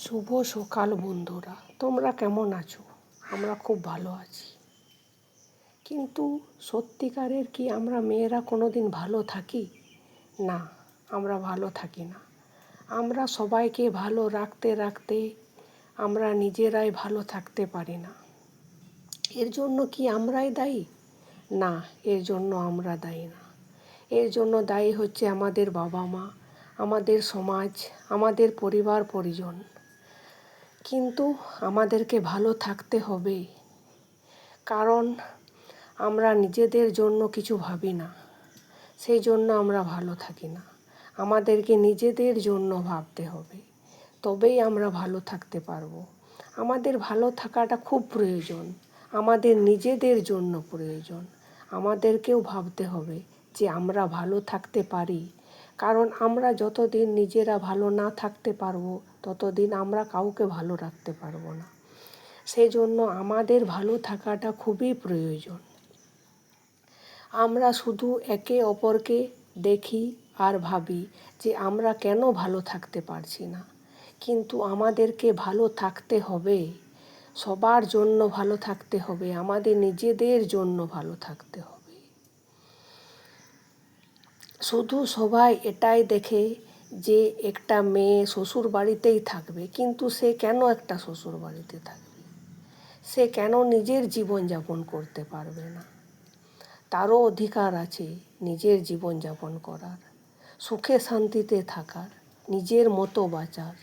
শুভ সকাল বন্ধুরা, তোমরা কেমন আছো? আমরা খুব ভালো আছি। কিন্তু সত্যিকারের কি আমরা মেয়েরা কোনো দিন ভালো থাকি? না, আমরা ভালো থাকি না। আমরা সবাইকে ভালো রাখতে রাখতে আমরা নিজেরাই ভালো থাকতে পারি না। এর জন্য কি আমরাই দায়ী? না, এর জন্য আমরা দায়ী না। এর জন্য দায়ী হচ্ছে আমাদের বাবা মা, আমাদের সমাজ, আমাদের পরিবার পরিজন। কিন্তু আমাদেরকে ভালো থাকতে হবে, কারণ আমরা নিজেদের জন্য কিছু ভাবি না, সেই জন্য আমরা ভালো থাকি না। আমাদেরকে নিজেদের জন্য ভাবতে হবে, তবেই আমরা ভালো থাকতে পারবো। আমাদের ভালো থাকাটা খুব প্রয়োজন, আমাদের নিজেদের জন্য প্রয়োজন। আমাদেরকেও ভাবতে হবে যে আমরা ভালো থাকতে পারি, কারণ আমরা যতদিন নিজেরা ভালো না থাকতে পারবো ততদিন আমরা কাউকে ভালো রাখতে পারবো না। সেই জন্য আমাদের ভালো থাকাটা খুবই প্রয়োজন। আমরা শুধু একে অপরকে দেখি আর ভাবি যে আমরা কেন ভালো থাকতে পারছি না, কিন্তু আমাদেরকে ভালো থাকতে হবে, সবার জন্য ভালো থাকতে হবে, আমাদের নিজেদের জন্য ভালো থাকতে হবে। শুধু সবাই এটাই দেখে যে একটা মেয়ে শ্বশুর বাড়িতেই থাকবে, কিন্তু সে কেন একটা শ্বশুর বাড়িতে থাকবে? সে কেন নিজের জীবনযাপন করতে পারবে না? তারও অধিকার আছে নিজের জীবনযাপন করার, সুখে শান্তিতে থাকার, নিজের মতো বাঁচার।